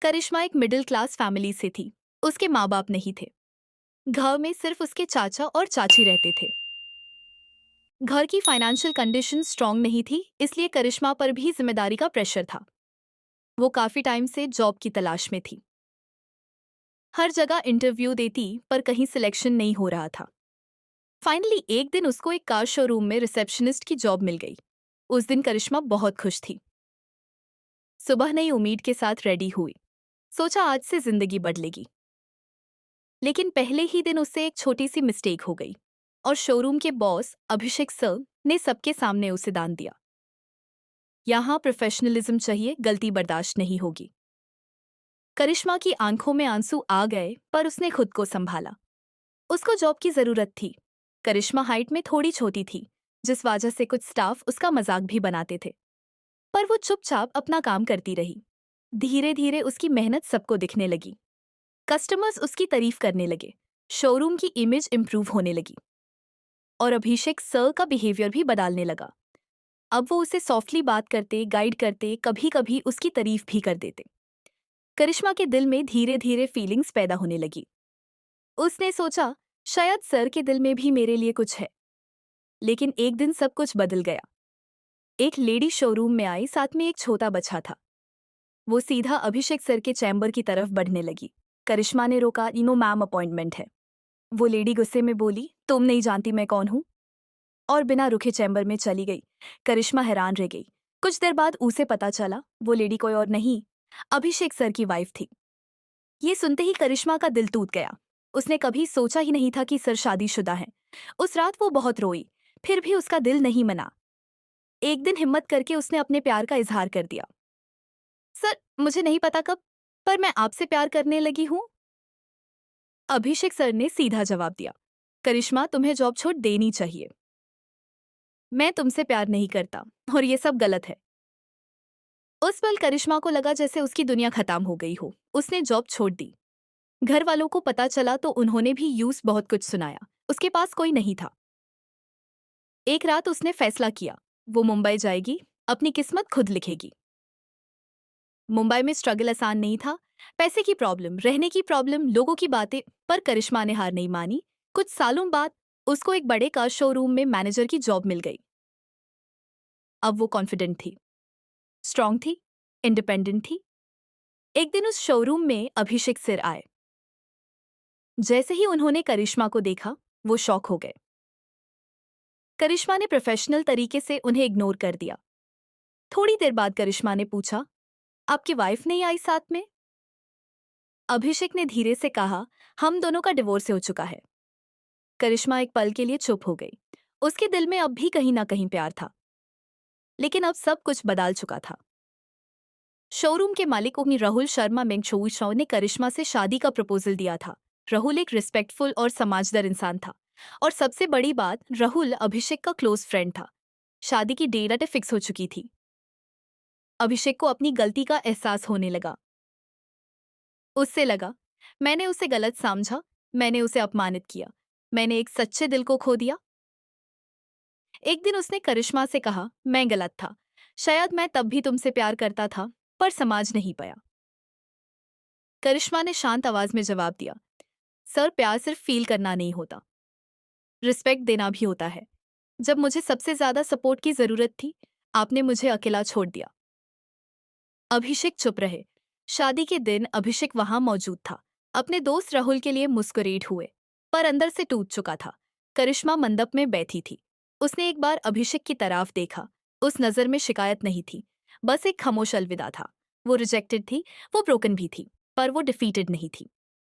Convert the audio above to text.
करिश्मा एक middle class family से थी। उसके माँ बाप नहीं थे। घर में सिर्फ उसके चाचा और चाची रहते थे। घर की फाइनेंशियल कंडीशन स्ट्रांग नहीं थी, इसलिए करिश्मा पर भी जिम्मेदारी का प्रेशर था। वो काफी टाइम से जॉब की तलाश में थी। हर जगह इंटरव्यू देती पर कहीं सिलेक्शन नहीं हो रहा था। फाइनली एक दिन उसको एक कार शोरूम में रिसेप्शनिस्ट की जॉब मिल गई। उस दिन करिश्मा बहुत खुश थी। सुबह नई उम्मीद के साथ रेडी हुई। सोचा आज से जिंदगी बदलेगी। लेकिन पहले ही दिन उससे एक छोटी सी मिस्टेक हो गई और शोरूम के बॉस अभिषेक सर ने सबके सामने उसे दान दिया। यहाँ प्रोफेशनलिज्म चाहिए, गलती बर्दाश्त नहीं होगी। करिश्मा की आंखों में आंसू आ गए, पर उसने खुद को संभाला। उसको जॉब की जरूरत थी। करिश्मा हाइट में थोड़ी छोटी थी, जिस वजह से कुछ स्टाफ उसका मजाक भी बनाते थे। पर वो चुपचाप अपना काम करती रही। धीरे धीरे उसकी मेहनत सबको दिखने लगी। कस्टमर्स उसकी तारीफ करने लगे। शोरूम की इमेज इंप्रूव होने लगी और अभिषेक सर का बिहेवियर भी बदलने लगा। अब वो उसे सॉफ्टली बात करते, गाइड करते, कभी कभी उसकी तारीफ भी कर देते। करिश्मा के दिल में धीरे धीरे फीलिंग्स पैदा होने लगी। उसने सोचा शायद सर के दिल में भी मेरे लिए कुछ है। लेकिन एक दिन सब कुछ बदल गया। एक लेडी शोरूम में आई, साथ में एक छोटा बच्चा था। वो सीधा अभिषेक सर के चैम्बर की तरफ बढ़ने लगी। करिश्मा ने रोका, इनो मैम अपॉइंटमेंट है। वो लेडी गुस्से में बोली, तुम नहीं जानती मैं कौन हूं, और बिना रुके चैम्बर में चली गई। करिश्मा हैरान रह गई। कुछ देर बाद उसे पता चला वो लेडी कोई और नहीं, अभिषेक सर की वाइफ थी। ये सुनते ही करिश्मा का दिल टूट गया। उसने कभी सोचा ही नहीं था कि सर शादीशुदा है। उस रात वो बहुत रोई, फिर भी उसका दिल नहीं मना। एक दिन हिम्मत करके उसने अपने प्यार का इजहार कर दिया। सर, मुझे नहीं पता कब, पर मैं आपसे प्यार करने लगी हूं। अभिषेक सर ने सीधा जवाब दिया, करिश्मा तुम्हें जॉब छोड़ देनी चाहिए। मैं तुमसे प्यार नहीं करता और ये सब गलत है। उस पल करिश्मा को लगा जैसे उसकी दुनिया खत्म हो गई हो। उसने जॉब छोड़ दी। घर वालों को पता चला तो उन्होंने भी यूं बहुत कुछ सुनाया। उसके पास कोई नहीं था। एक रात उसने फैसला किया, वो मुंबई जाएगी, अपनी किस्मत खुद लिखेगी। मुंबई में स्ट्रगल आसान नहीं था। पैसे की प्रॉब्लम, रहने की प्रॉब्लम, लोगों की बातें, पर करिश्मा ने हार नहीं मानी। कुछ सालों बाद उसको एक बड़े कार शोरूम में मैनेजर की जॉब मिल गई। अब वो कॉन्फिडेंट थी, स्ट्रांग थी, इंडिपेंडेंट थी। एक दिन उस शोरूम में अभिषेक सर आए। जैसे ही उन्होंने करिश्मा को देखा, वो शॉक हो गए। करिश्मा ने प्रोफेशनल तरीके से उन्हें इग्नोर कर दिया। थोड़ी देर बाद करिश्मा ने पूछा, आपकी वाइफ नहीं आई साथ में? अभिषेक ने धीरे से कहा, हम दोनों का डिवोर्स हो चुका है। करिश्मा एक पल के लिए चुप हो गई। उसके दिल में अब भी कहीं ना कहीं प्यार था, लेकिन अब सब कुछ बदल चुका था। शोरूम के मालिक उन्हीं राहुल शर्मा मेंगशोई ने करिश्मा से शादी का प्रपोजल दिया था। राहुल एक रिस्पेक्टफुल और समाजदार इंसान था, और सबसे बड़ी बात, राहुल अभिषेक का क्लोज फ्रेंड था। शादी की डेट फिक्स हो चुकी थी। अभिषेक को अपनी गलती का एहसास होने लगा। उससे लगा, मैंने उसे गलत समझा, मैंने उसे अपमानित किया, मैंने एक सच्चे दिल को खो दिया। एक दिन उसने करिश्मा से कहा, मैं गलत था, शायद मैं तब भी तुमसे प्यार करता था, पर समझ नहीं पाया। करिश्मा ने शांत आवाज में जवाब दिया, सर, प्यार सिर्फ फील करना नहीं होता, रिस्पेक्ट देना भी होता है। जब मुझे सबसे ज्यादा सपोर्ट की जरूरत थी, आपने मुझे अकेला छोड़ दिया। अभिषेक चुप रहे। शादी के दिन अभिषेक वहां मौजूद था। अपने दोस्त राहुल के लिए मुस्कुराते हुए, पर अंदर से टूट चुका था। करिश्मा मंडप में बैठी थी। उसने एक बार अभिषेक की तरफ देखा। उस नजर में शिकायत नहीं थी, बस एक खामोश अलविदा था। वो रिजेक्टेड थी, वो ब्रोकन भी थी, पर वो डिफीटेड नहीं थी।